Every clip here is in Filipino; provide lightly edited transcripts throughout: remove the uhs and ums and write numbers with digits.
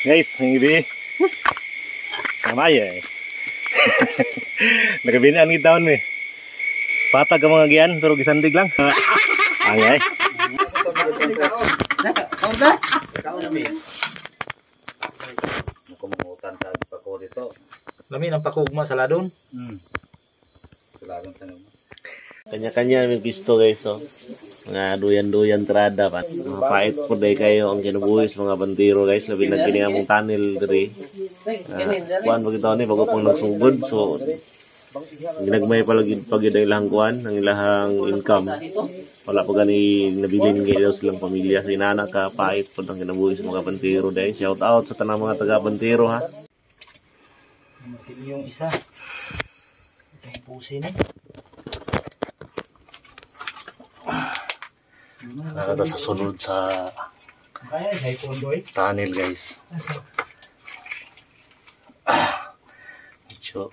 Guys, ang ibi. Namaya eh. Nagabinaan ni taon eh. Patag ang mga gian, pero gisandig lang. Angay. Kumutan sa pako dito. Lami ng pakugma sa ladon. Saladon sa naman. Kanya-kanya may pisto guys, so. Mga duyan-duyan terada pa. Mga pait po day kayo ang kinubuhis mga bantiro guys. Labi na kiniamong tunnel diri. Kuan bagito ni bago pang nagsugod, so ginagmay pa lagi pag ilang kuan ang ilahang income. Wala pa gani nabilin kayo silang pamilya sa inana ka pait po ang kinabuhis mga bantiro day. Shout out sa tanang mga taga bantiro ha. Yung isa. Ito yung pusin eh. Nakata sa sunod sa tunnel guys. Medyo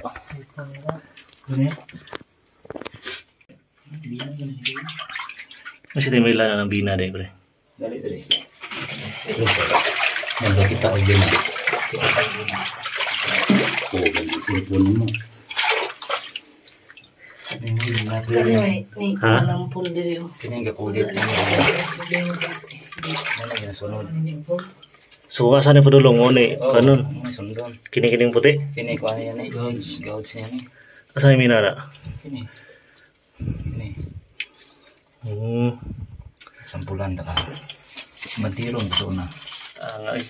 masih tayo may lana ng bina din pre. Dali. Nanda kita ang bina. Oh, ganito mo. Ha? Kini nga kulit ni. Ano ginasunod? So asan yung padulong mo ni? Kanon? May sundon. Kini-kining puti? Kini ko ano yan eh. Gouds niya ni. Asan yung minara? Kini. Sampulan ta ka. Bantirong gusto na. Ay.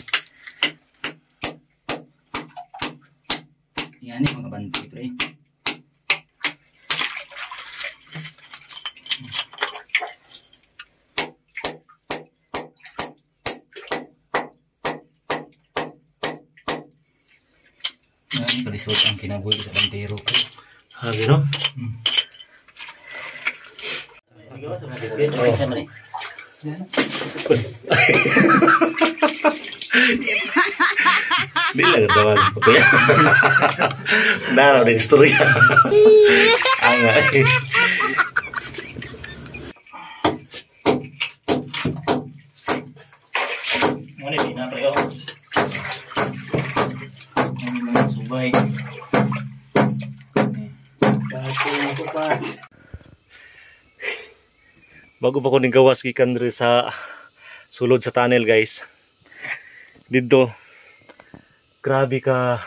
Yan ni mga banti pre. Yan kalisod ang kinabuhi sa bantiro ko. Ha, gino? Di lang tawag ko ya. Daraw ng istorya. Angay. Muna di na tayo. Subay. Bago pa ko ning gawas gikan diri sa sulod sa tunnel guys. Dito grabe ka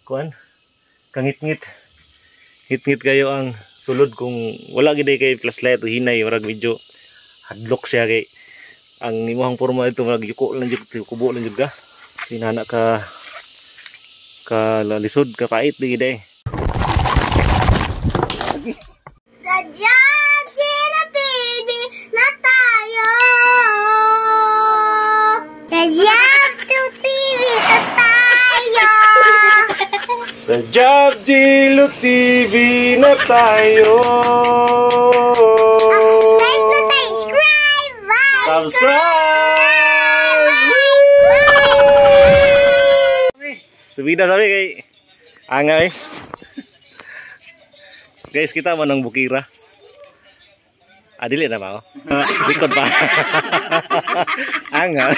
kuan kangit-ngit. Ngit-ngit kayo ang sulod kung wala gid kay flashlight o hinay murag medyo hadlok siya kay ang imong porma ito murag yuko lang jud kubo lang jud ka. Sinana ka lisod ka pait di gid. Sa Job Jilo TV na tayo. Subscribe! Subida sabi kay angay. Guys, kita man ang bukira. Adili na ba? Likod pa. Angay.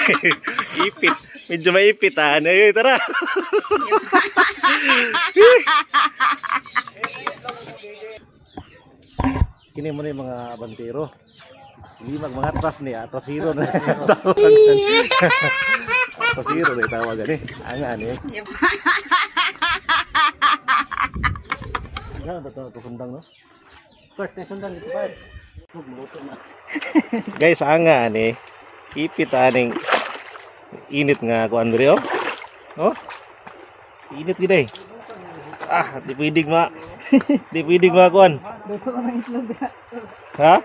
Ipit. Medyo maipit ha. Ay, tara. Kini mo na yung mga bantero. Hindi mga atras niya. Atras hero na. Atras hero na itawagan eh. Angan eh. Yan, ito sundang no? Part, may sundang dito part. Guys, angan eh. Ipit aning init nga kuan diri oh. Oh. Init gid eh. Ah, di pwedeng ma. Di pwedeng ma kuan. Ha?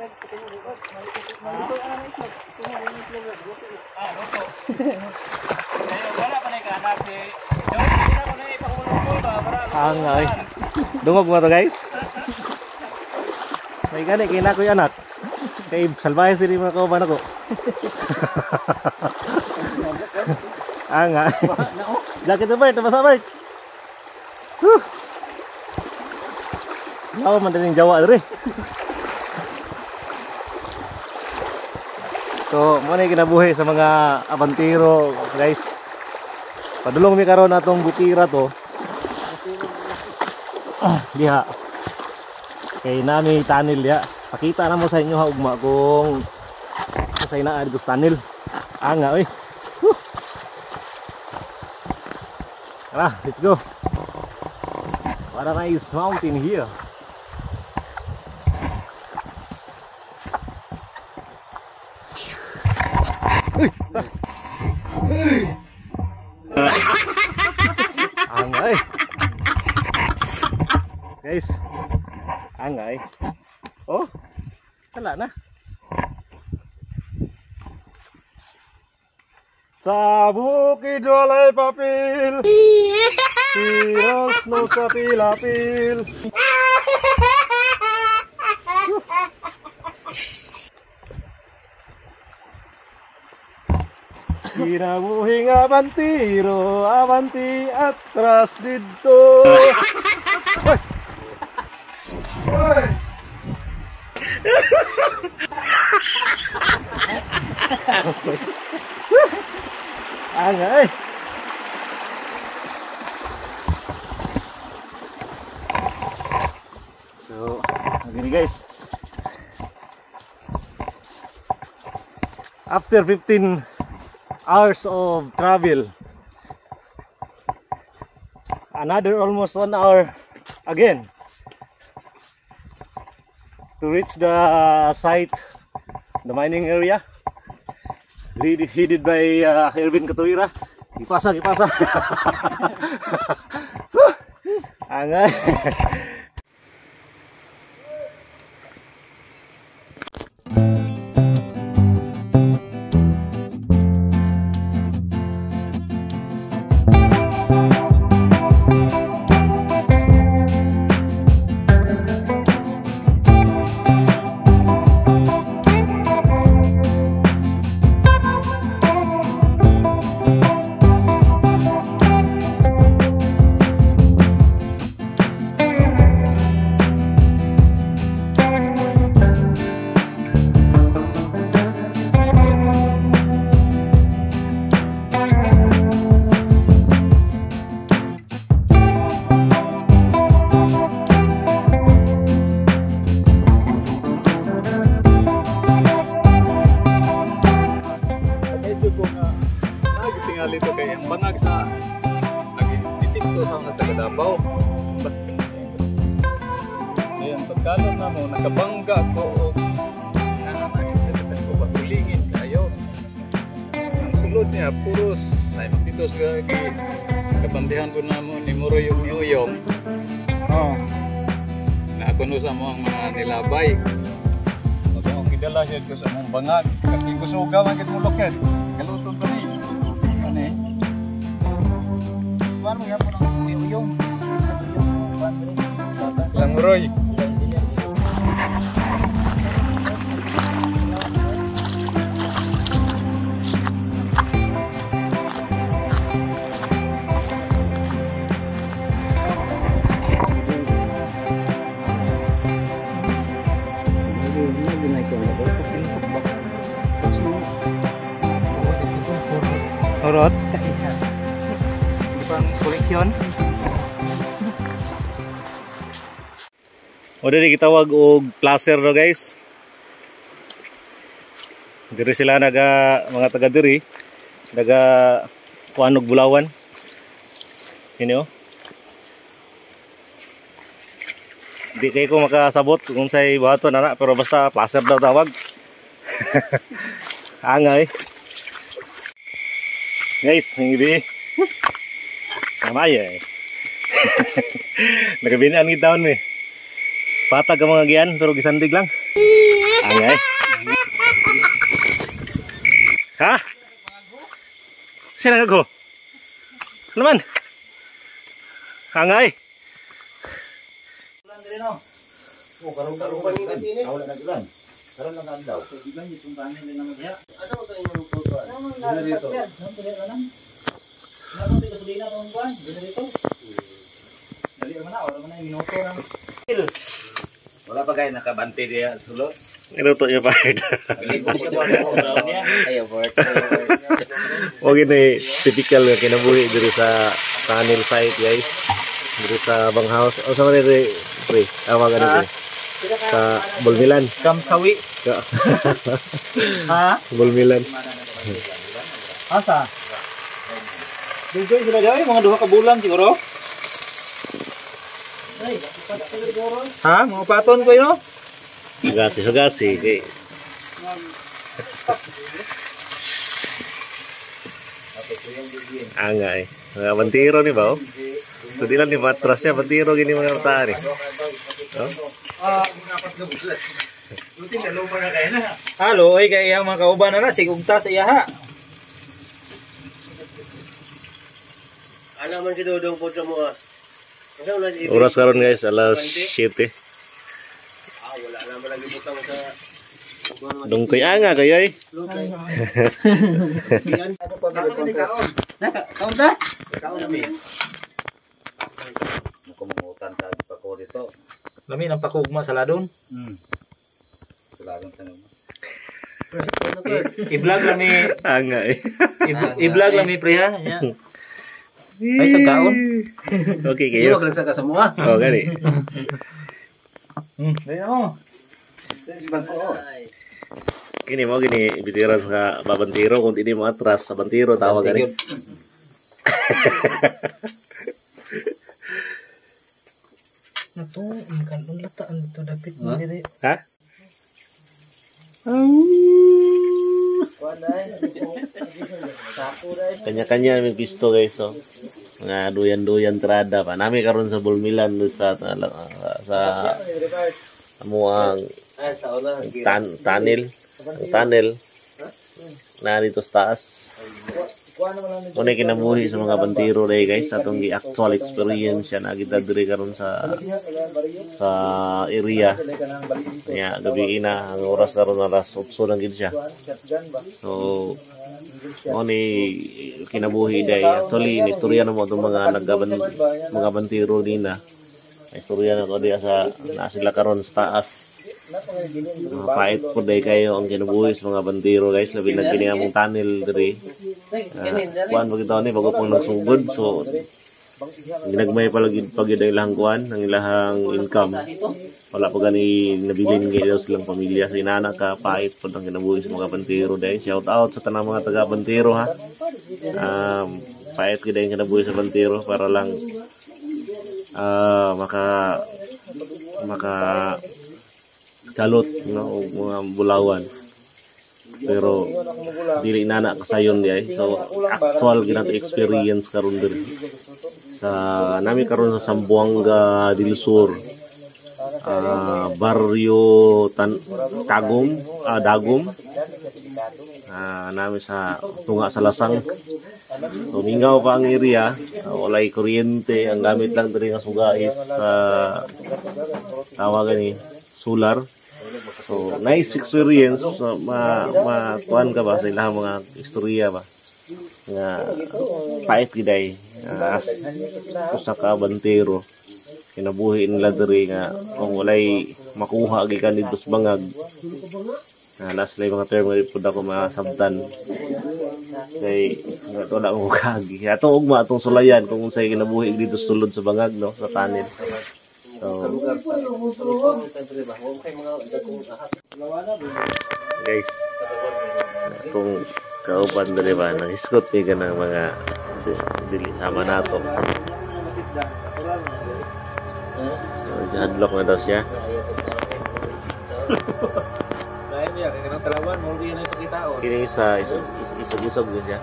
Angay. Dungog mo to guys. May gani kina ko 'yung anak. Kay salbahe diri mga kauban ako. Anga. Laki to Bert, basa Bert. Lawa man din Jawa diri. So, mo na kinabuhi sa mga abantiro, guys. Padulong mi karon atong bukira to. Diha. Kay nami tanil ya. Pakita na mo sa inyo ha ugma kung sa ina dito tanil. Anga oy. Tara, let's go. What a nice mountain here. Angay. Guys. Angay. Oh. Wala na. Sa bukid walay papel. Tiras no sa pilapil. Kinabuhing abantiro, avanti atras dito. Hoy! Hoy! Angay. So, gini guys. After 15 hours of travel, another almost 1 hour again to reach the site, the mining area headed by Erwin Katuwira. Ipasa. Angay. Ito kay ang bangag sa nagititik to sa mga taga-Davao. Ayan, pagkalon na mo, nakabangga ko o nakakasitan ko patulingin kayo. Ang sulod niya, puros ay magtitos kabandihan ko na mo ni Muruyong ni Uyong. Nakunusa mo ang mga nilabay. Ang kidala siya ko sa mong bangag. Kasi gusto ko gawin kit mo loket. Kalutong ko ni. Kuan mo yapon ang uyong. Langroy. Orot. Di pang koleksyon. O diri gitawag og placer no guys. Diri sila mga taga diri naga kuan og bulawan. Kini oh. Di kay ko makasabot kung say buhaton ana pero basta placer daw tawag. Angay. Guys, hindi. Namaya eh. Nagabinaan ang taon eh. Patag ang mga gian pero gisandig lang. Angay. Ha? Sino ako? Ano man? Angay. Karon lang ang daw. Bigan itong kanin din naman diha. Asa mo sa inyong pultuan? Dito. Napunti ka sa dina kung kuan? Dito. Dali man na, wala man na minuto na. Wala pa kayo nakabante diya sulod. Inuto niya pa. Ayaw, Bart. O gini, typical nga kinabuhi diri sa tunnel site guys. Diri sa banghouse. O sa manila pre, awag ano pre? Sa Bulmilan. Kamsawi. Ha? Bulmilan. Asa? Dugay sila daw, mga 2 ka bulan siguro. Ha? Mga paton ko yun? Sugasi. Okay. Angay. Mga bantiro ni ba? So di lang ni matras niya, bantiro gini mga mata ni. Halo, ay kaya mga kauban na sigugta sa iya ha. Alaman si Dodong po sa mga. Oras karon guys, alas 7. Wala naman lagi butang sa Dungkoy anga kayo eh. Kaon ta? Kumutan sa pako dito. Lami ng pakugma sa ladon. Sulagan sa naman. I-vlog lami, Anga eh. i-vlog lami pre ha. Ay sa kaon. Okay kayo. lang sa kasamuha. Oh gani. Dahil mo. Kini mo gini bitiran sa babantiro kung hindi mo atras sa bantiro tawag gani. Nato, kan lataan dito dapat mo diri. Ha? Kanya-kanya may pisto guys so. Mga duyan-duyan trada pa. Nami karon sa Bulmilan do sa amuang tunnel na dito sa taas. Kung kinabuhi sa mga bantiro day guys atong actual experience yan na kita diri karon sa area ya gabi ina ang oras karon alas 8 lang gid siya. So kinabuhi day actually istorya na mo itong mga bantiro din na istorya na to diya sa na sila karon sa taas. Pait po day kayo ang kinabuhi sa mga bantiro guys labi na kini among tunnel diri. Kuan bagito ni bago pang nagsugod so ginagmay pa lagi pag ang ilang kuan ang ilang income wala pa gani nabilin ngayon silang pamilya sa inana ka pait po ang kinabuhi sa mga bantiro day. Shout out sa tanang mga taga bantiro ha. Pait gid ang kinabuhi sa bantiro para lang maka kalot no mga bulawan pero dili nana kasayon di ay so actual ginato experience karon diri sa nami karon sa Zamboanga del Sur barrio Dagom nami sa tunga sa Lasang so mingaw pa ang area walay kuryente ang gamit lang diri nga sugais sa tawagan ni solar. So, nice experience. So, kuan ka ba sa ilang mga istorya ba? Nga, pait giday. Usa ka bantero. Kinabuhi nila diri nga kung walay makuha gikan dito sa bangag. Last lang mga term nga pud ako masabtan. Kay ato na ko kagi. Ato ugma atong sulayan kung unsay kinabuhi dito sulod sa bangag no, sa tunnel. So, guys, kung kauban dali ba nang iskot ni ka ng mga dili sama nato. Hadlock na daw siya. Kini isog-isog din siya.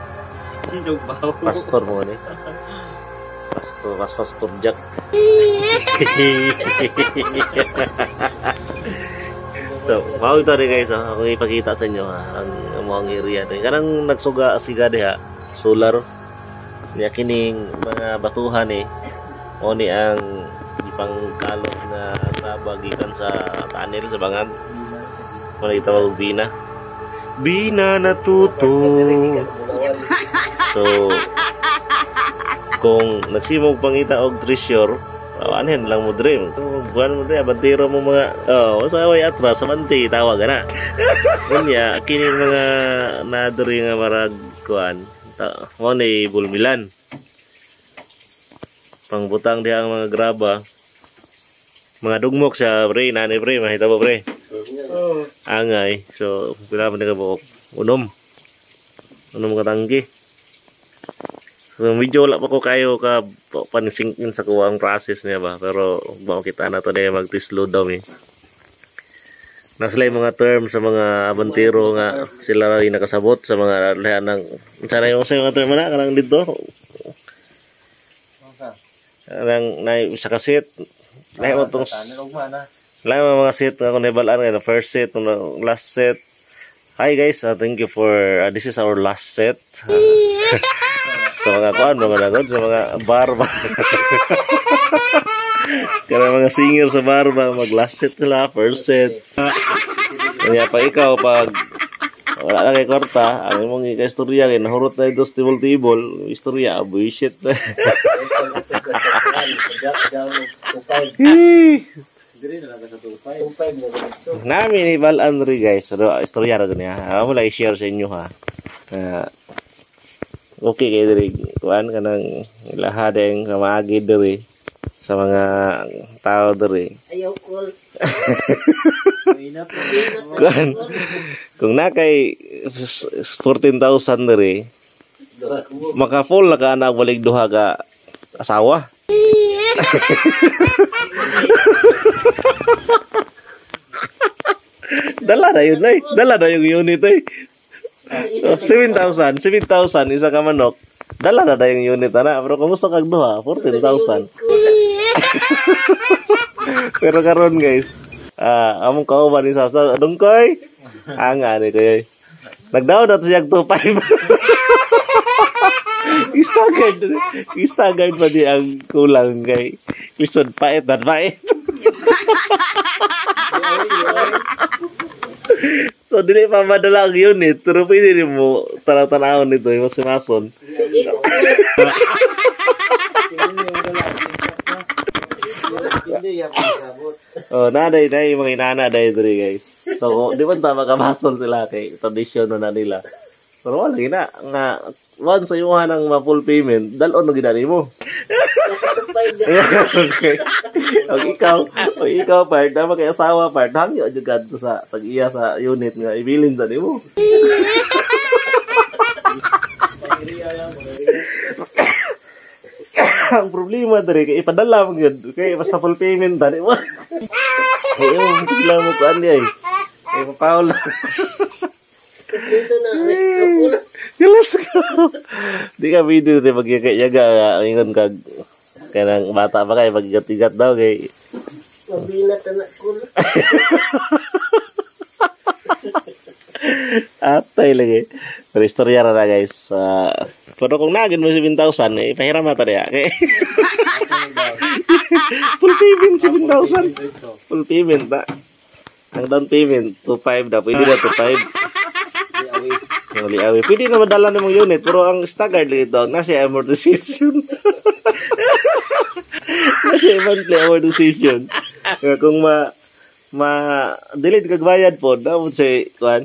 Pastor mo ni. Pastor Jack. So, mau ito rin guys, ako ipakita sa inyo ang mga area rin. Kanang nagsuga siga diha, solar. Niya kining mga batuhan o ni ang ipangkalot na nabagikan sa tunnel sa bangag. Wala itawag bina. Bina natuto. So, kung nagsimog pangita og treasure anin lang mo dream. Buwan mo dream, bantiro mo mga, sa way atras, samanti, tawag na. Kanya, kini mga nadiri nga marag, kuan, mo ni bulmilan. Pangbutang dia ang mga graba. Mga dugmok sa pre, nanay pre, mahita mo pre. Angay, so, pila man ka buok. Unom ka tanggi. So, medyo wala pa ko kayo ka panisingin sa kuwang process niya ba. Pero, baka kita na to na mag-disload daw eh. Naslay mga term sa mga abantiro nga sila rin nakasabot sa mga lahat ng sana yung mga term na karang dito. Karang na sa kasit. Lahat mo itong lahat mga set nga kung nabalaan ngayon. First set, last set. Hi guys, thank you for this is our last set. Sa mga kuan, mga nagod, sa mga barba. Kaya mga singer sa barba, mag last set sila, first set. Kaya pa ikaw, pag wala na kay kwarta, ang mong ika-istorya, kaya nahurot na ito sa tibol-tibol, istorya, bullshit na. Namin ni Val Andre guys, istorya na niya. Ako mula i-share sa inyo ha. Okay kayo diri, kuan ka ng ilahadeng kamagi diri sa mga tao diri. Ayaw call. Kuan, kung nakay 14,000 diri, maka full na ka anak balik duha ka asawa. Dala na yun ay. Dala na yung unit ay. 7,000 isa ka manok. Dala na yung unit ana. Pero kumusta kag duha? 14,000. Pero karon guys, among kauban ni Sasa dungkoy. Anga ni koy. Nagdaw na to siya 2.5. Istagad pa di ang kulang kay lisod pait na pait. So dili pa madala ang unit pero pwede rin mo tanaw-tanawon nito yung simason. Naday mga inana dahil diri guys. So di ba tama kamasol sila kay tradisyon na nila. Pero wala gina nga once sa iuhan ng ma-full payment, dalon na ginani mo. Okay. O ikaw part, na kay asawa part, hangyo jud sa pag-iya sa unit nga ibilin sa nimo. Ang problema diri kay ipadala mo gyud kay sa full payment dali mo. Yung problema mo kuan di ay. Kay Paula. Ito na, restro ko na. Jelas ka. Di ka video rin magyaga ingon kag kanang bata pa kay magigat-igat daw kay Mabinat anak ko na. Atay lagi. Pero istorya na guys. Pero kung nagin mo 7,000 ipahiram na tadi kay full payment 7,000. Full payment na. Ang down payment 2.5 na pwede na 2.5. Awi. Pwede na madala ng mga unit pero ang staggered dito nasa amortization. Nasa monthly amortization. Kung delete kag bayad po dapat sa kuan.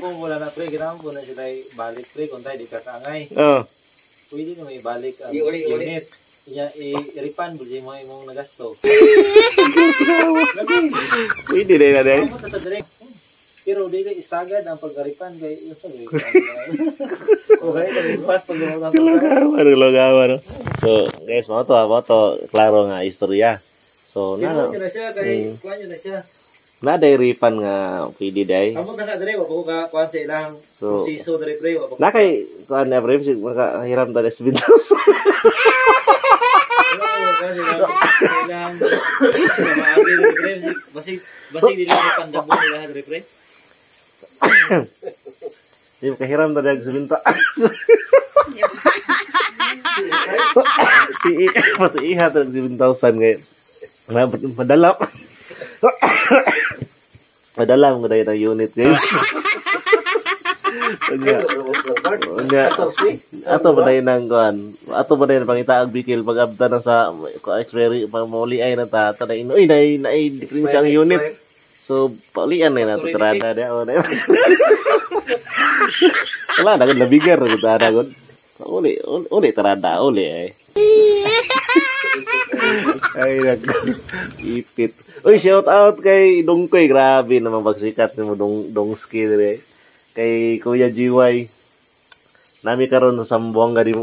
Kung wala na pre, ginawa po na sila balik pre kung tayo di kasangay. Pwede na may balik ang unit. I-refund mo mo yung nagasto. Pwede na dahil. Pero di ka istagad ang pag-refund kay yung sabi. Okay, pas pag Lagawa. So, guys, mo to klaro nga istorya. So, na siya kay kuan na siya. Na day refund nga pwede day. Amo na ka dire wa ko ka kuan sa ilang proseso dire pre wa. Na kay kuan na pre maka hiram ta 7,000. Basig dili ko pandabo nila dire pre. Di kahiram ta dag 7,000. Si iha ta 7,000 ngayon. Padala. Padala mo dahil ng unit guys. Nya ato ba day nang kuan? Ato ba day pangita ang bikil pag abta na sa expiry pag mauli ay na ta na inoy na decrease ang unit. So paulian na nato trada dia o na. Wala na gud labigar gud ada gud. Uli trada uli ay. Ay ipit. Uy, shout out kay Dongkoy, grabe naman pagsikat mo Dongski dire. Kay Kuya GY. Nami karon sa Sambuanga di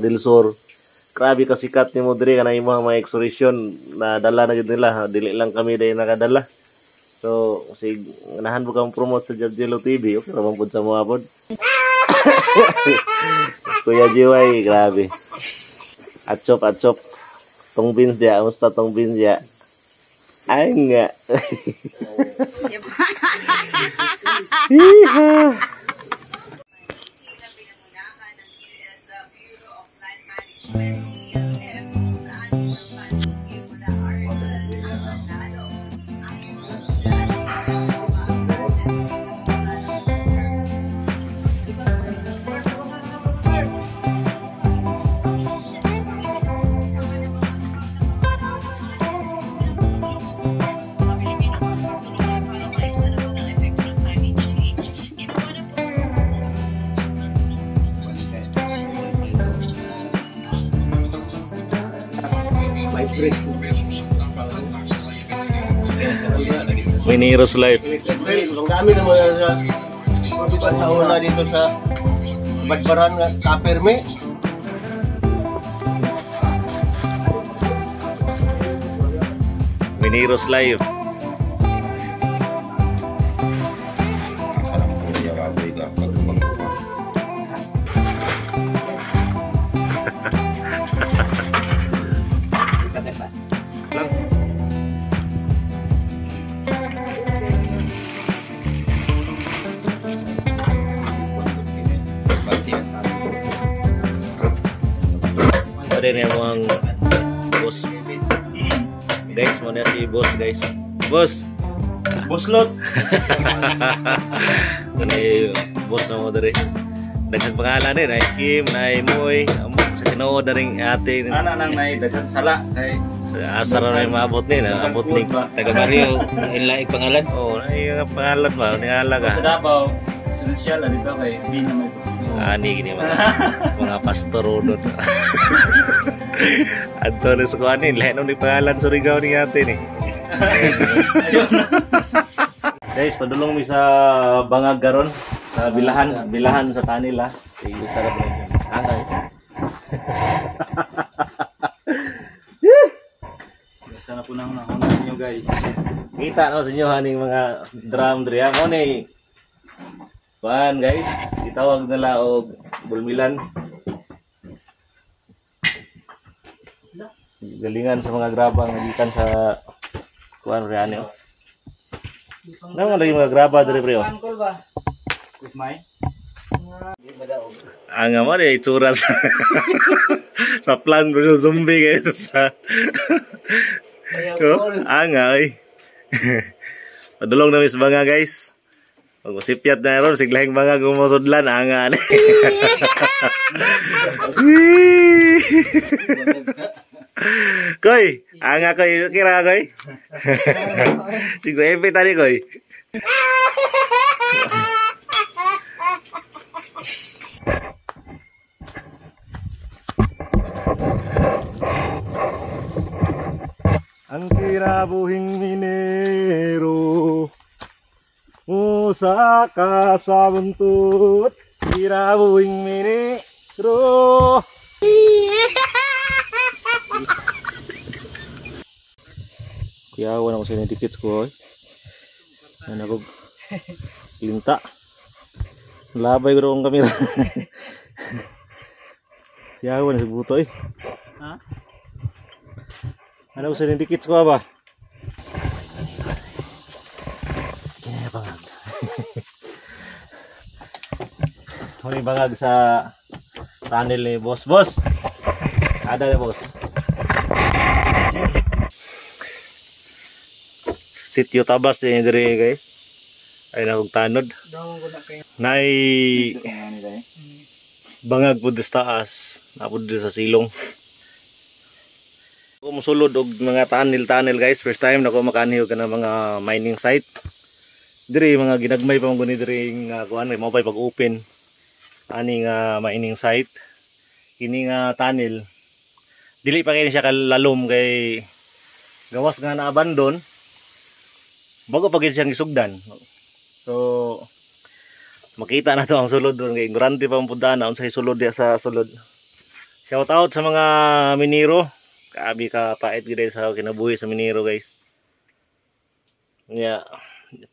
Del Sur. Grabe ka sikat nimo dire kanay mo mga exhibition na dala na gid nila, dili lang kami day nakadala. So, sig ganahan mo kang promote sa Jello TV, okay naman pud sa mga pod. Kuya GY, grabe. Atchop. Tong beans dia, musta tong beans dia? Ay nga. Hiha. Miniros life. Ang dami na mga sa una dito sa Badbaran nga Kaperme. Miniros live. Ada nih yang bos guys, mau si bos guys, bos lot ini bos nama dari dengan pengalan nih naik Kim naik Moy sa Tinoo dari ate Anak nang naik dagang sala kay asar na maabot nih na abot nih taga baryo ilaig pangalan. oh yung pangalan ba ni alaga Sa Davao, social dito kay di na may ani gini mga pastor udot. Antonio Sukuanin, lahat nung pangalan Surigao ni ate ni. Guys, padulong mi sa bangag garon sa bilahan sa kanila. Sarap na yun. Angay. sana po nang nahunan nyo guys. Kita no sa inyo haning mga drum diri mo ni. Kuan guys, itawag nila og bulmilan. Galingan sa mga graba nga gikan sa kuan reani. Nang lagi mga graba diri pre. With my Ang mo di itsura sa plan bro zombie kayo sa. Angay. Padulong na mis banga guys. Pag usipyat na ron, siglahing mga gumusudlan, angan. Koy, anga koy, kira koy. Tigo epe tadi koy. Ang kirabuhing minero Musa ka sa buntut kirabuhing minero Kuyawan ako sa inyo tickets ko Ano ako linta Labay ko ang kamera Kuyawan sa buto ha? Ano sa inyo tickets ko ba? Kaya bangag May bangag sa tunnel ni boss Ada ya boss Sitio Tabas din diri guys Ay nakong tanod. Dawon ko na kay. Nay bangag pud sa taas, napud sa silong. Ako musulod og mga tunnel guys. First time nako makaniho ka ng mga mining site. Diri mga ginagmay pa mong diri nga kuan mo pay pag-open ani nga mining site. Kini nga tunnel dili pa kini siya kalalom kay gawas nga na-abandon bago pa gid siyang isugdan. So makita na to ang sulod doon kay ignorante pa ang puntaan na unsay sulod diya sa sulod. Shout out sa mga minero. Kaabi ka pait gid sa kinabuhi sa minero guys. Yeah.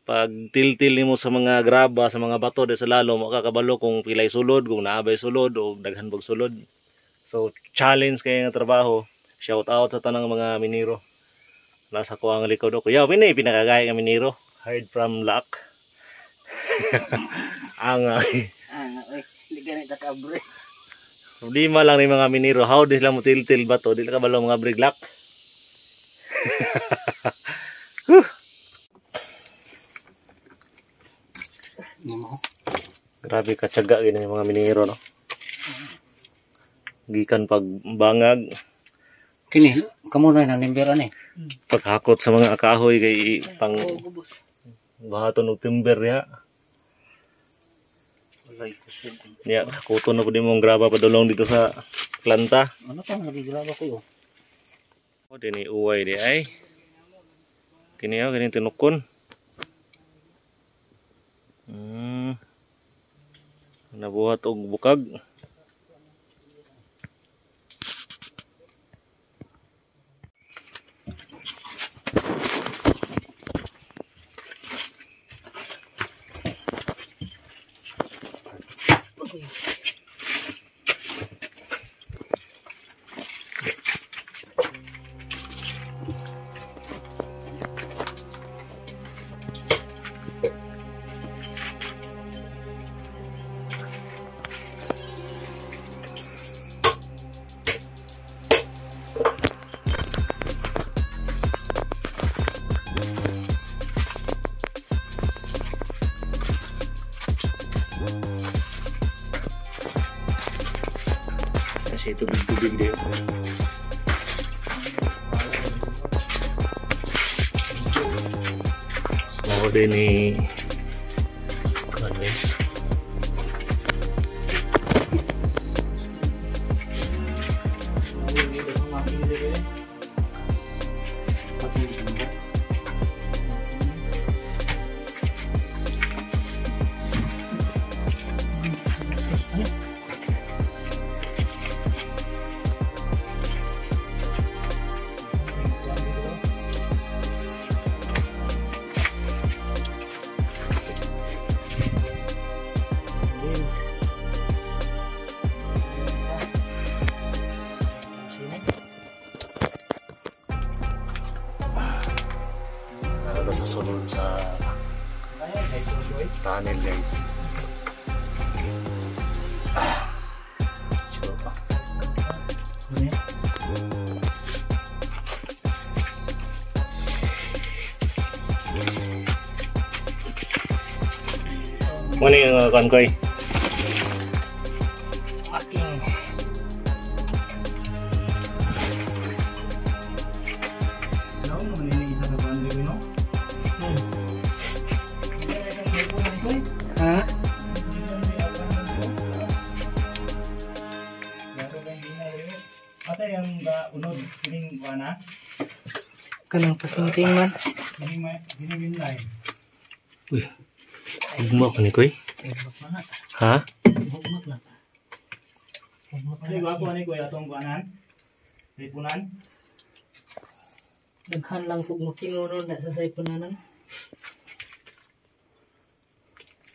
Pag tiltil nimo sa mga graba, sa mga bato di sa lalo makakabalo kung pilay sulod, kung naabay sulod o daghan bag sulod. So challenge kay nga trabaho. Shout out sa tanang mga minero. Nasa ko ang likod ko. Yaw pinakagaya nga minero. Hide from luck. Angay. Oy, hindi ganit ta kabre. Problema lang ni mga minero. How di sila mo tiltil bato? Di ka balo mga briglak. Grabe katyaga gini yung mga minero no. Gikan pagbangag. Kini, kamo na nanimber ani. Paghakot sa mga kahoy kay pang bahaton og timber ya. Walay kusog. Ya, kuto na pud imong graba padulong dito sa planta. Ano pa nagigraba ko O dini uway di ay. Kini kini tinukon. Nabuhat og bukag. Kasi tubig-tubig din. So din ni Kanis. Sa sunod sa tunnel guys. Mana yung kankoy? Ating Ha? Ate yang unod kining kuana? Kanang pasingting man. Kining line. Uy. Ugma ka ni koy? Ha? Sige ako ni koy atong kuanan. Sipunan. Daghan lang pug makinuno na sa saypunanan.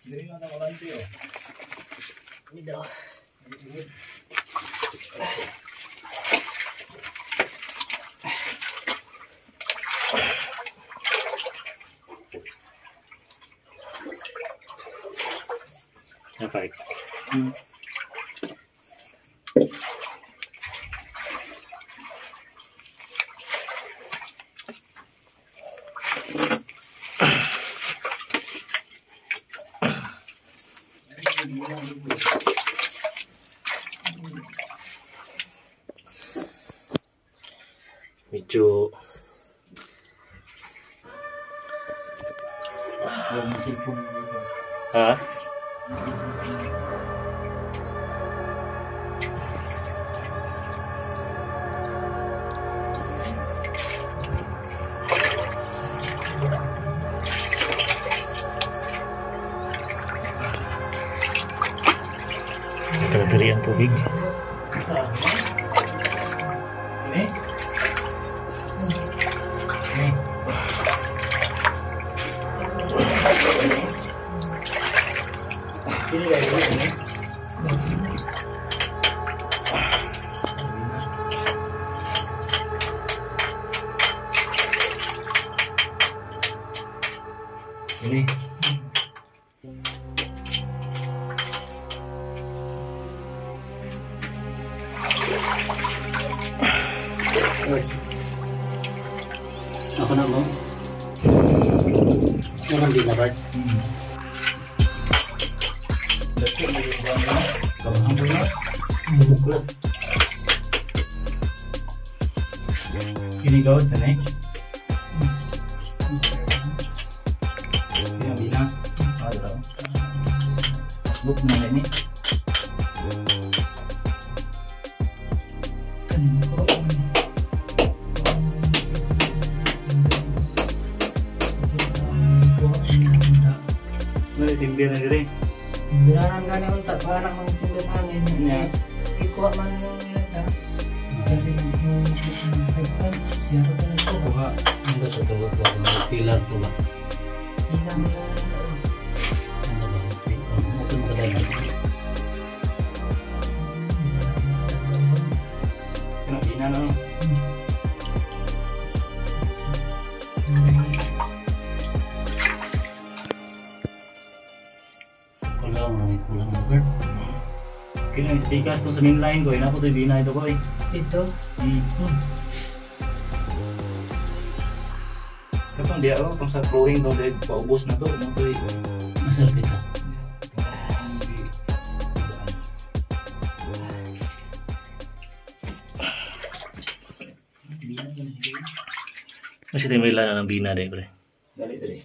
Dili na ta malanti oh. Mido. Sampai. Cu. Hah? Kita dari yang tubig. Ini. Ini dari sini. Ini. Ako na mo. Naman din na, Bart. Ini gawas na eh. Ini bina. Ada. Facebook na ini. Mari timbir na diri. Binaran ka na unta para magtulog hangin. Nya. Ikuha man yung yata. Sari yung pagpag. Siyaro ka na ito. Kuha. Ano sa tuwa ko ng pilar to ba? Ilang yung Ano ba? Ano mo kadali? Kena bina na. Kulang mo, Bart. Kini bigas to sa mainline ko, ina ko to bina ito ko. ito. Kapag dia tong sa flooring to dahil paubos na to, mo to. Masal kita. Masih tayo may lana ng bina deh, pre. Dali dali.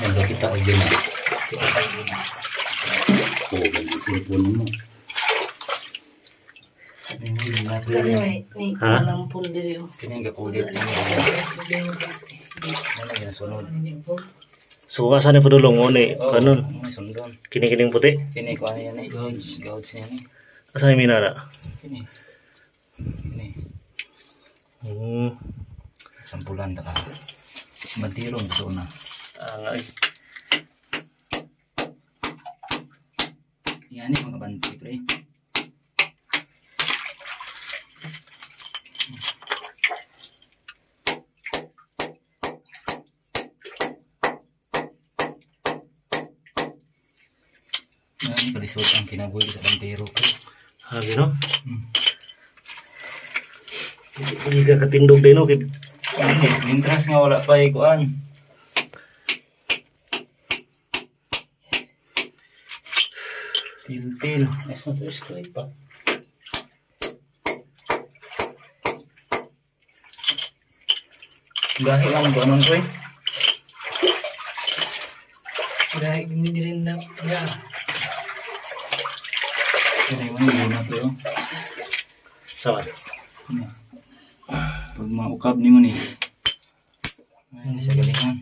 Nando kita og din. Oh, ganito telepono mo. Kani may ni Ha? lampol diri. Kini nga kulit ni. Ano nga sunod? So, asan yung padulong mo ni? Oh, Kanon? may sundon. Kini-kining puti? Kini ko ano yan eh. Gouds niya ni. Asan yung minara? Kini. Kini. Sampulan ta ka. Mantirong gusto na. Angay. Yan ni mga banti pre. Yan palisod ang kinabuhi sa bantiro ko. Gino? Hindi ka katindog din, no? Mintras nga wala pa ikuan. Til-til. Esa to scrape pa. Gahi lang ko anong ko eh. Dahil gini diri na. Ya. Kaya mo yung na to yun. Sawan. Pag maukab ni mo ni. Ayun siya galingan.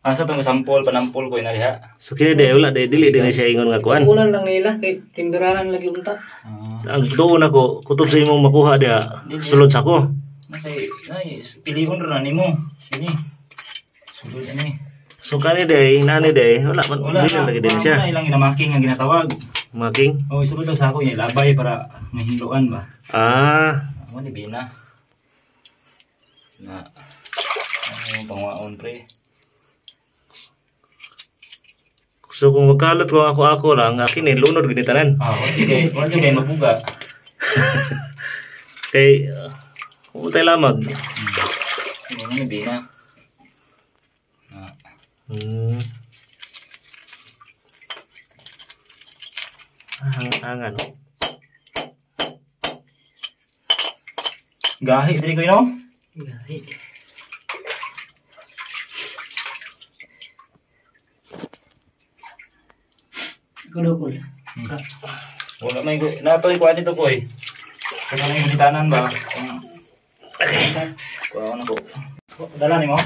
Asa itong sampol, panampol ko yun diha. So, kini deh, wala deh, dili din na siya ingon nga kuan. Ulan lang nila kay timbiraran lagi unta. Ang doon ako, kutob sa imong makuha dia, sulod sa ko. Nasay, ay, piliun rin ni mo. Ini. Sulod ini. So, kani deh, nani deh, wala, Wala bilin na. lagi din Wala siya. na ilang inamaking nga ginatawag. Making. Oh, sulod lang sa ako niya. Labay para mahinluan ba. Ah, Ako ni Bina. Na. Ano yung pangwaon pre. so kung magkalat ko ako lang, akin eh, lunod ginitanan. Wala kay mabuga. Kay, utay lamag. Ano ni Bina. Na. Angan. Gahi diri ko no. Gahi. Kudukul. Wala may ko. Natoy ko dito ko eh. Kaya may hinitanan ba? Kuha na ko. Dala ni mo?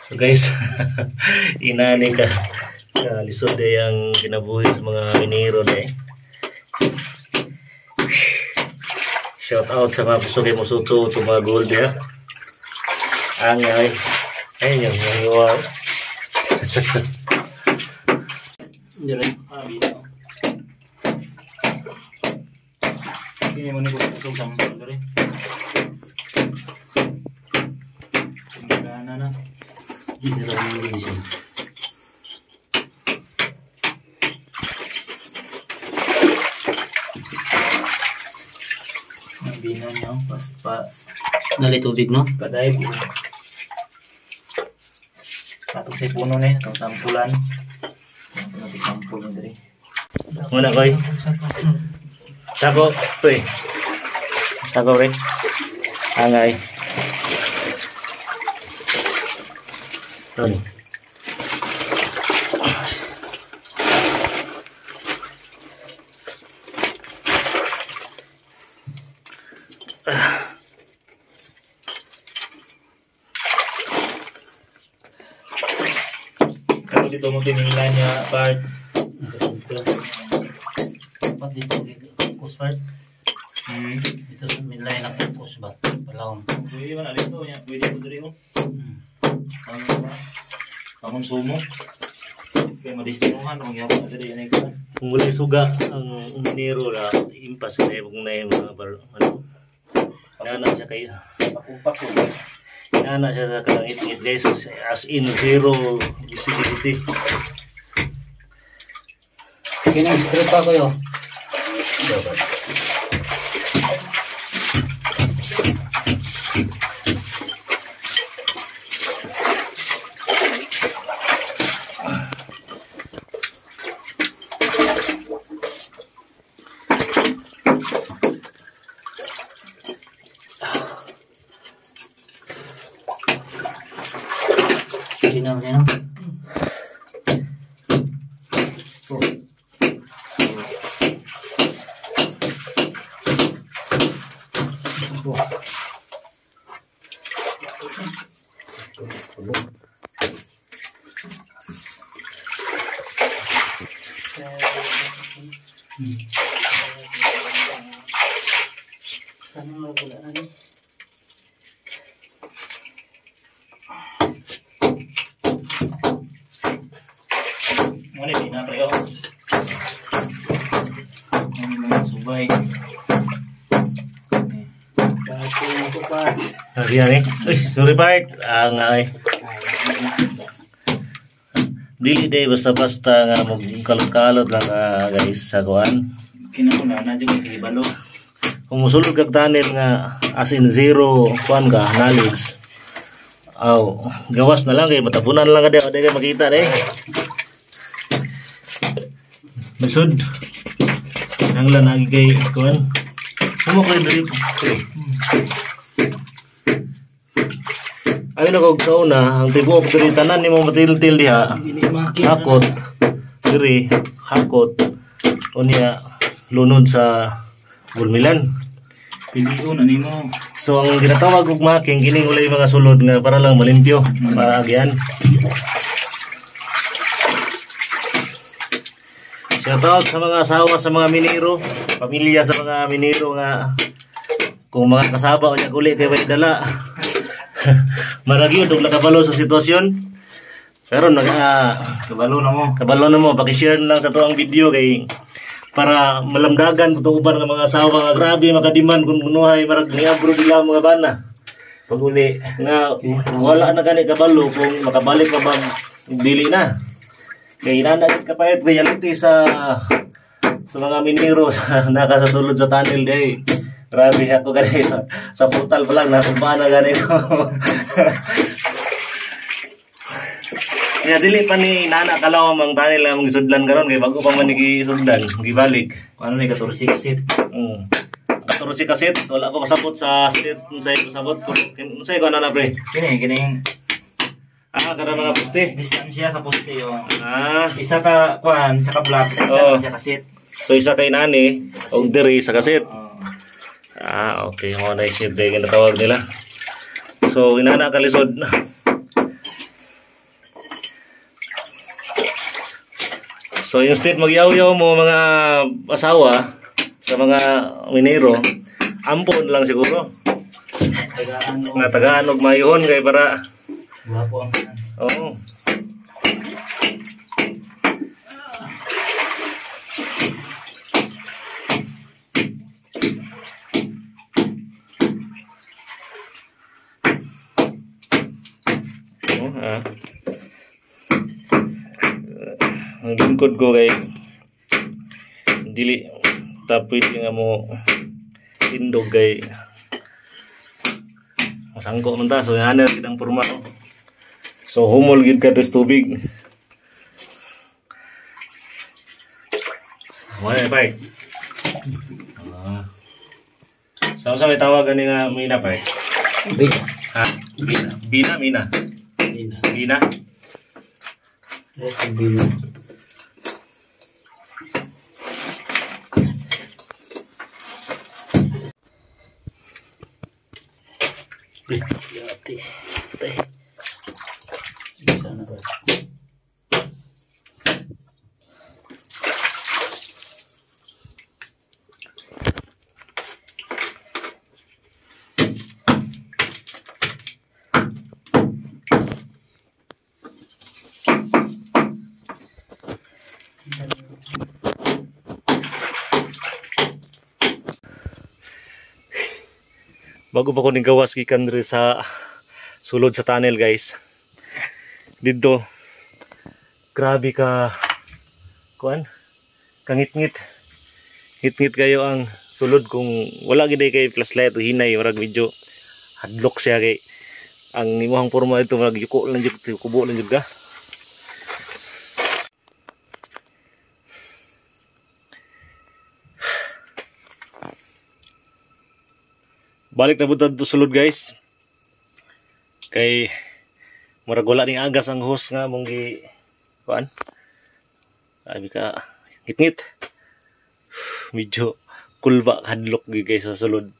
So guys, inani ka lisod yung kinabuhi sa mga minero na eh. Shout out sa mga puso kay Musuto ito mga gold ya. Ang ay ayun yung wow. Ini mo ni ko sa sampol diri. Na. Ini lang yung gising. Binan niyo pas pa Dali tubig no? paday po. Patong sa puno ni itong sampulan. Natin sampul na diri. Muna koy. Sako, toy. Sako rin. Angay. Ton. Kalau dito mo tiningnan niya part. Pag dito focus part. Dito milay na focus ba? Palawon. Pwede man alito niya, pwede ko diri mo. Kamun sumo. Kaya madistinuhan kung yapo na diri yan ikaw. Kung muli suga ang minero na impas na yung mga ano. Nana siya kayo. Pakumpak ko. Nana siya sa kalangit-ngit guys. As in zero visibility. Kini strip pa ko yo. Sino na no? Muna din na tayo. Ang mga subay. Yan eh. Uy, sorry part. Angay. Dili day basta-basta nga magkalot-kalot lang guys sa kuan. Kinakuna na dyan kay Balo. Kung musulod kag tanin nga as in zero kuan ka knowledge. Aw, gawas na lang kay matapunan lang ka di kay makita deh. Masud. Nanglan lagi kay kuan. Kumo kay diri. Ay na kog sauna, ang tibuok diri tanan nimo matil-til diha. Hakot. Diri hakot. Unya lunod sa bulmilan. Piliho na nimo. So ang ginatawag og making kining ulay mga sulod nga para lang malimpyo, para agyan. Shout out sa mga asawa sa mga minero, pamilya sa mga minero nga kung mga kasaba o niya kuli kay may dala. Maragi yung nakabalo sa sitwasyon. Pero Kabalo na mo. kabalo na mo, paki-share na lang sa to ang video kay para malamdagan kung uban ng mga asawa nga grabe makadiman kung bunuhay marag niabro nila mga bana. Pag uli nga wala na gani kabalo kung makabalik ka bang dili na. Kay inanagit kapayat reality sa mga minero sa nakasasulod sa tunnel day. Grabe ako gani sa portal pa lang nakumbana gani ko. Ya dili pa ni nana kalaw mang tanil lang gisudlan karon kay bago pa man ni gisudlan, gibalik. Ano ni 14 kasit? 14 kaset, wala ko kasabot sa state, unsay ko sabot ko. Unsay ko na pre. Kining Kada mga poste. distansya sa poste yung Isa sa ka-block, isa siya kasit. So isa kay nani, og diri sa kaset. Oh. Okay, mo na isip day ginatawag nila. So inana kalisod. So yung state magyaw-yaw mo mga asawa sa mga minero, ampon lang siguro. Nga tagaan og mayuhon kay para Guwapo ang oo. Ang lingkod ko kay dili tapos nga mo tindog kay masangko man ta so yan ang kinang porma. So humol gid ka des tubig. Wala pa. Sa may tawag ani nga mina pa. Bina. Bina. Bago pa ko ning gawas gikan diri sa sulod sa tunnel guys. Dito grabe ka kuan kangit-ngit. Ngit-ngit kayo ang sulod kung wala gid kay flashlight o hinay murag medyo hadlok siya kay ang imong porma ito murag yuko lang jud kubo lang jud ka. Balik na buntad to sulod guys. Kay murag wala ning agas ang host nga mong gi kuan. Abi ka ngit-ngit. Medyo kulba hadlok gyud guys sa sulod.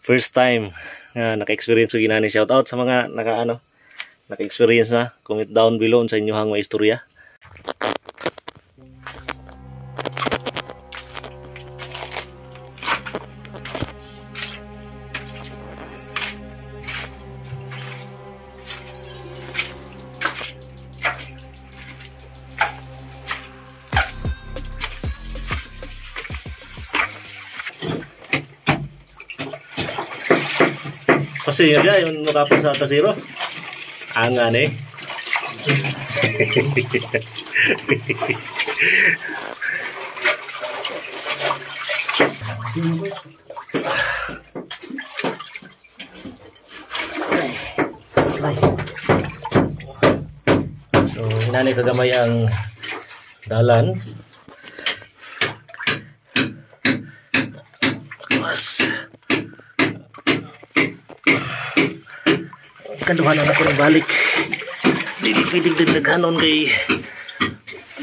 First time nga naka-experience ko ginani, shout out sa mga naka-experience na. Comment down below sa inyohang mga istorya. Kasi yun yan, yung nakapos sa tasiro. Angan eh. So, hinanay kagamay ang dalan. Kaduhan na ako ng balik. Dili pwedeng dagdaganon kay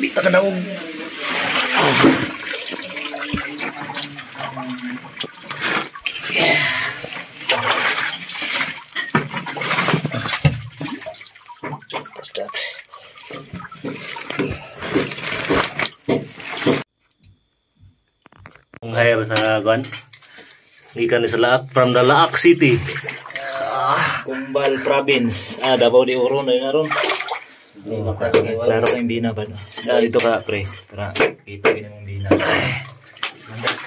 di ta kanaog. What's that? Ang hire sa Guan. Gikan sa Laak from the Laak City. Kumbal Province. Davao de Oro na yun aron. Klaro kayong bina ba? Dito ka pre. Tara, kita ko yung bina.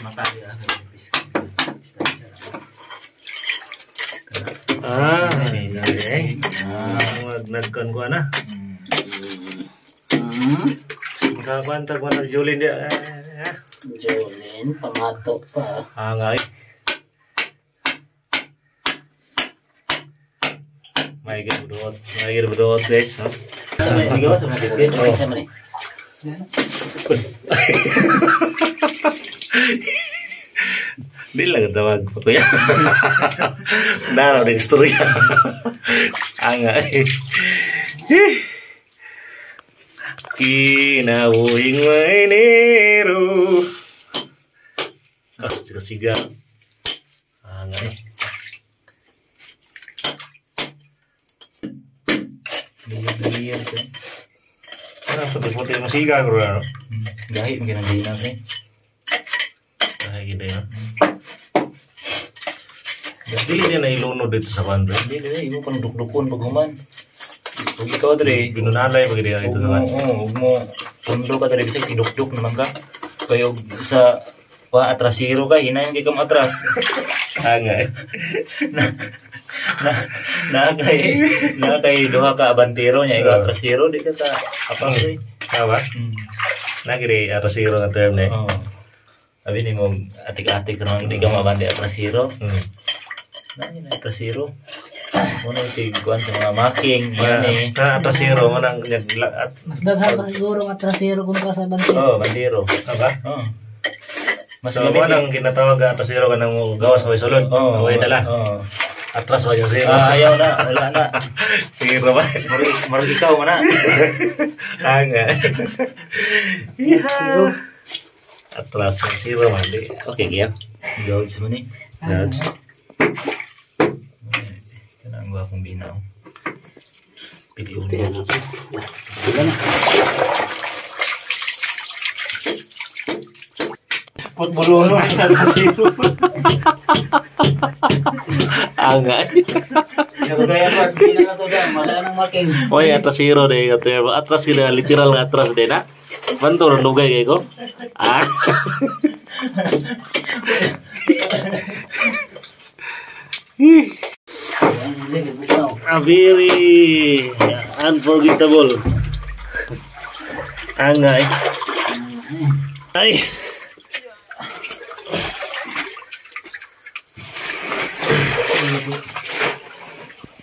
Matali nagkan ko na. Makakwanta ko na Jolene dia. Jolene, pamatok pa. Ngay. May gibudot guys. No? Digawas sa mga guys. Okay sa man eh. Di lang tawag pa kuya. Naraw na istorya. Anga eh. Kinabuhing marinero. Ah, siga-siga. Anga eh. Diyan ko. Ano, puti-puti masiga bro. Ano? Gahi mo ginang dinan eh. Ay, gila yun. Dili niya na ilunod dito sa kan bro. Hindi, imo pang dukdukon pag human. Kung ikaw dre, Binunalay pag dito dito sa kan. huwag mo pundo ka dre bisag idukduk naman ka. Kayo sa atrasiro ka, hinayon kay kam atras. Anga eh. na kay duha ka abantero nya ikaw atrasiro di ka ta apa sih? Apa? Nagiri atrasiro nga term na eh. Oh. Sabi ni mo atik-atik naman di ka mabandi atrasiro. Nani na atrasiro? Muna tigkuan sa mga making yan eh. Atrasiro mo nang naglaat. Mas daghan pa siguro ang trasero kung ka sa bantero. Oh, bandero. Apa? Oh. Mas So mo nang ginatawag atrasiro ka nang gawas sa sulod. Oh, Away dala. Oh. Atras wa yung zero. Ayaw na, wala na. Zero ba? Marag ikaw mana. Anga. Zero. Atras yung zero man di. Okay kaya. Gawin sa mani. That's Kanang gwapong binaw. Piliun Ito yan. mo. Putbuluno atrasiro. Anga. Nagaya pa, hindi na to dyan. Wala nang marking. Oy, atrasiro de kato. Atras sila literal nga atras de na. Bantur lugay kay ko. Ah. Very unforgettable. Angay. Ay.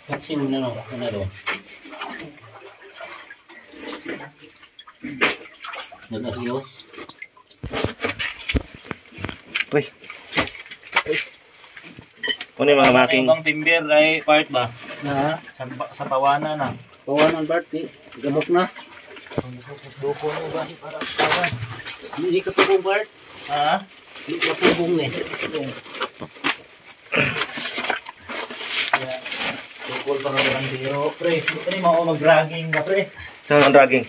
Patsin mo na no. Ano do? Nagayos. Uy. Kuno yung mga making. Ibang timber ay part ba? Na, Sa pawana na. pawanan party. Gamot na. Duko mo ba? Para pawan. Hindi ka tubong part. Ha? Hindi ka tubong eh. Tukol pa ng bandero. Pre, hindi mo mag-dragging ka pre. Saan ang dragging?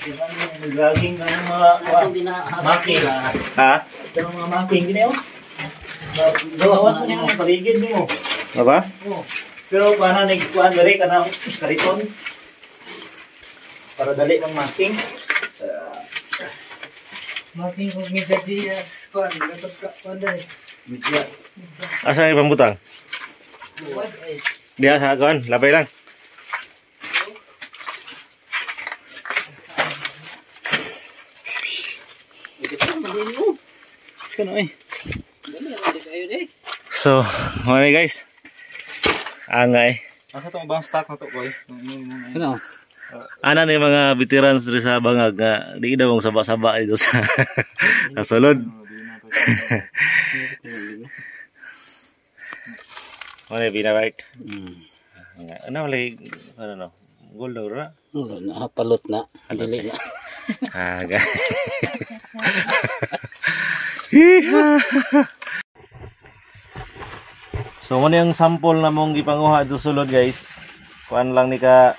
Mag-dragging ka ng mga making. Ha? Ito ang mga making. Gini oh. Gawas niya ang paligid mo. Apa? Oh. Pero paano nagkuhan dali ka ng kariton? Para dali ng making. Making kung medya diya. Kuan, dapat ka panday. Asa yung pambutang? Dia sa kawan, labay lang. Hindi ka madali yun. Kano eh? Dali ka kayo eh. So, mga guys. Angay. Asa itong ibang stock na to boy? Ano? Ana ni mga veterans diri sa Bangag nga di daw mong saba-saba dito sa sulod. Ano binabait? Ano lagi ano no? Gold daw ra. Wala na, palot na. Dili na. Aga. So mo yung sample na mong gipanguha dito sulod guys. Kuan lang ni ka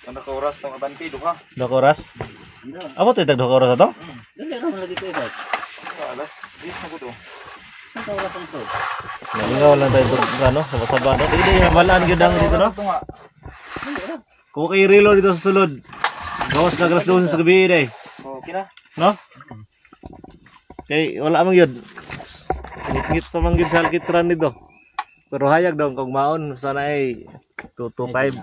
Ano ka oras itong abanti? Duha? 2 oras. Amo tay tag 2 oras ato? Dali ka malagi ko ito. Alas, 10 na ko to. Saan ka wala pang to? Nangaw lang tayo ano, saba-saba na. Di mabalaan gyud ang dito no. Ito nga. Kung kay relo dito sa sulod. Gawas na alas 12 sa gabi day. Okay na. No? Kay wala man gyud. Ngit pa man gyud sa alkitran dito. Pero hayag daw kung maon sana ay 225.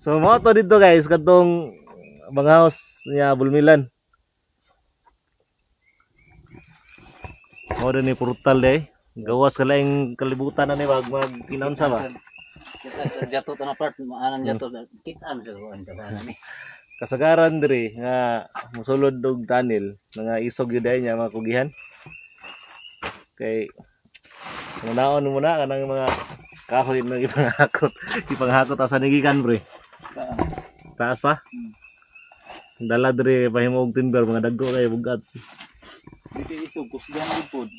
So mo to dito guys katong banghaus niya Bulmilan. Mo ni portal day. Gawas ka lang kalibutan na ni wag magkinaunsa ba. Kita jatuh tanah part, maanan jatuh kita na sa kuan ni. Kasagaran diri nga musulod og tunnel nga isog gyud ay nya makugihan. Kay naon mo na kanang mga kahoy na ipanghakot asa nigikan pre. Taas pa? Dala diri pahimo og timber mga dagko kay bugat. Dito isog kusgan gid.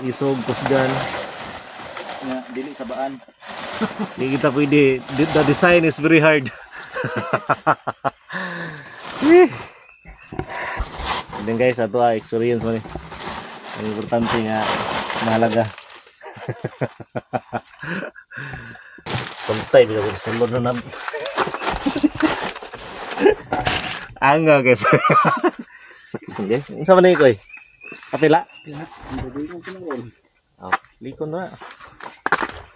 Isog kusgan. Nga dili sa baan. Di kita pwede. The design is very hard. Then guys, ato experience mo ni. Ang importante nga mahalaga. Pantay bila ko sulod na nam. Anga guys. Sakit guys. Unsa man ni koy? Kapila? Oh, likon na.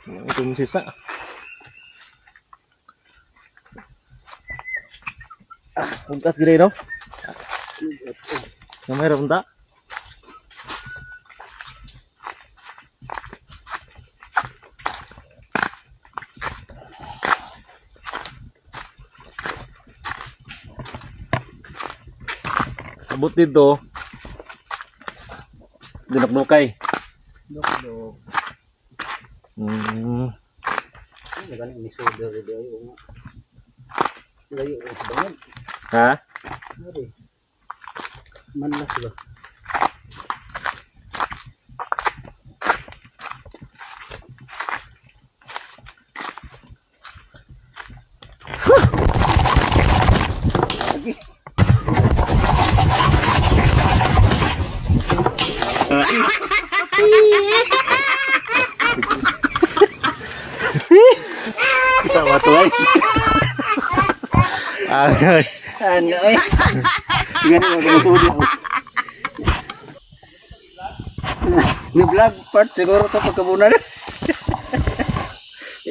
Itong sisa. Ungkas gede no? Kamera punta. Abot dito. Dinakdukay. Dok. Kan ini sudah video yung layo sa bangon. Ha? Mari. Manlas ba? Kita batu guys. Ano eh? Ganun mo kung sulit mo. Ni vlog part siguro to pagkabunan.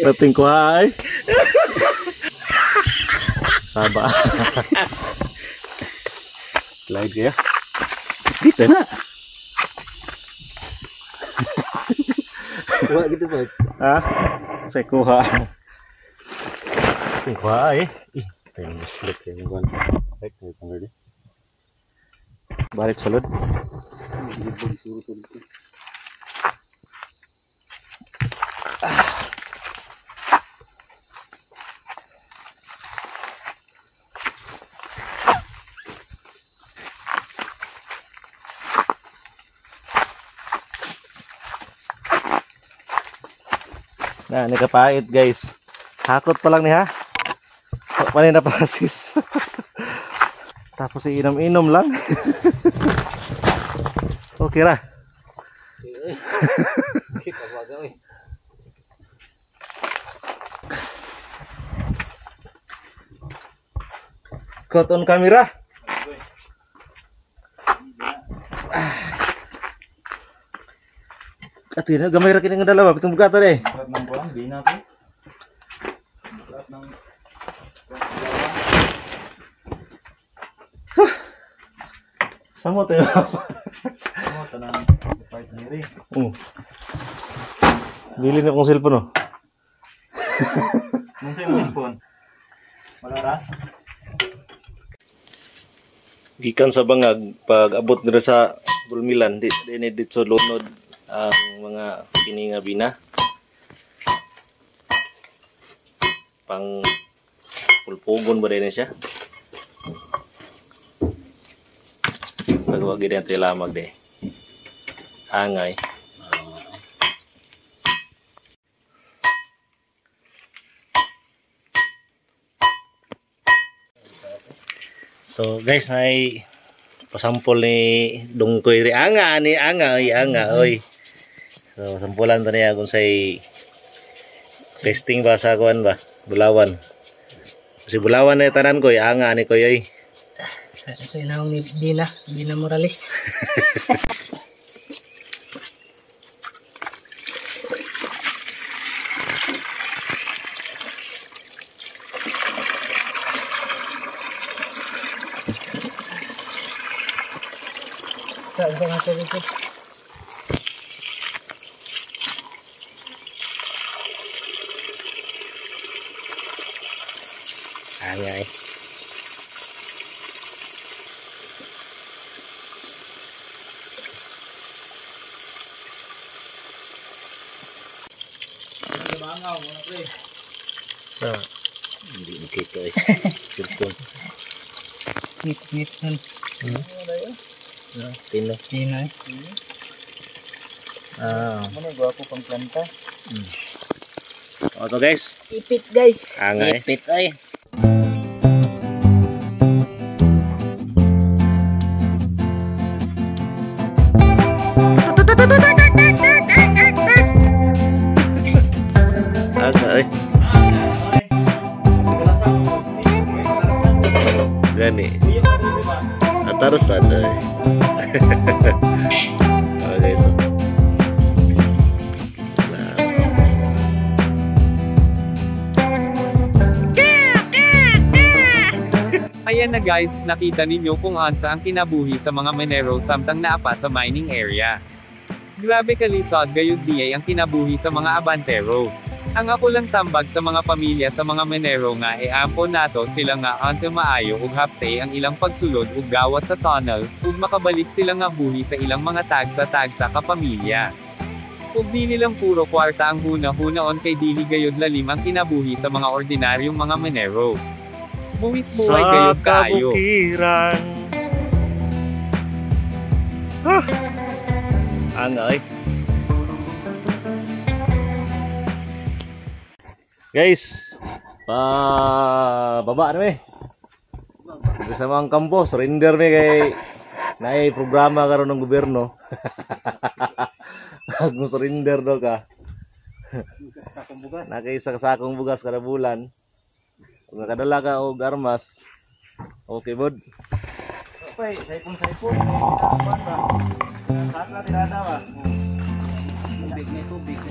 Rating ko ay. Saba. Slide kaya. Dito na. Kuha gitu ba? Ha? Saya kuha. Kuha eh. Yang split yang bukan. Baik, tanggal dia. Balik salud. Nah, ini kapait guys. Hakot pa lang ni ha. Panay na pasis. Tapos iinom-inom lang. Okay ra. Kita ba gawin? Caught on camera. Atin, gamay ra kini nga dalawa bitong bugatan eh. Berat ng buwan, bina ko. Berat ng Samo tayo. ano, tanang part ni Ri. Bili na kong cellphone oh. Nung sa'yo mo cellphone? Wala ra? Gikan sa bangag pag abot nila sa Bulmilan di dito lunod ang mga kini nga bina. Pang pulpugon ba din siya? Pagwag din ang lamag de. Angay. So guys, ay pasampol ni Dungkoy ri anga oy. So sampulan to niya kung say testing ba sa kuan ba Bulawan. Kasi Bulawan na tanan ko anga ni koy oy. Sa ilawang ni Dina Morales. Sa nga sa likod. Angay. So, hindi makita eh. Cellphone. Ngit-ngit nun. Tino. Tino eh. Ano gwapo pang planta? O to guys. Ipit guys. Angay. Ipit ay. Angay. Gani. Atarus ada. Okay, so. Ayan na guys, nakita ninyo kung ansa ang kinabuhi sa mga minero samtang naapa sa mining area. Grabe kalisod gayud diay ang kinabuhi sa mga abantero. Ang ako lang tambag sa mga pamilya sa mga minero nga ampo nato sila nga anto maayo ug hapsay ang ilang pagsulod ug gawas sa tunnel, ug makabalik sila nga buhi sa ilang mga tagsa-tagsa ka pamilya. Ug dili lang puro kwarta ang huna-hunaon kay dili gayud lalim ang kinabuhi sa mga ordinaryong mga minero. Buwis-buhay gayud kaayo. Kabukiran. Angay. Guys, baba na mi. Sa mga kampo, surrender mi kay naay programa karon ng gobyerno. Mo surrender do ka. Nakay sa sakong bugas kada bulan. Kung nakadala ka og armas, okay bod. Okay, saipon. Saan na tirada ba? Tubig may tubig.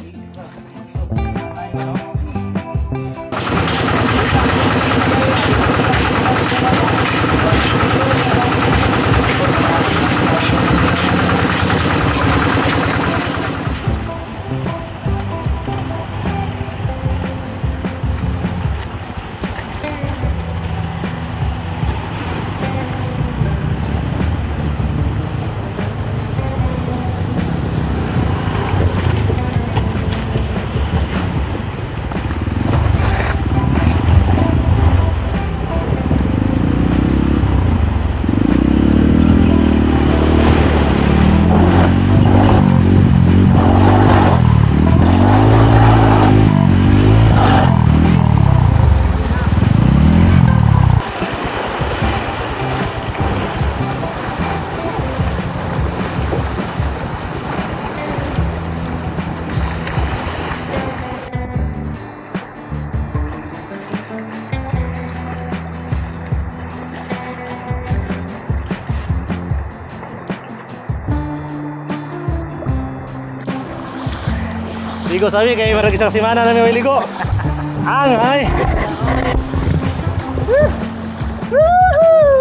Ligo sabi kay marag isang semana na may ligo. Angay. Woohoo!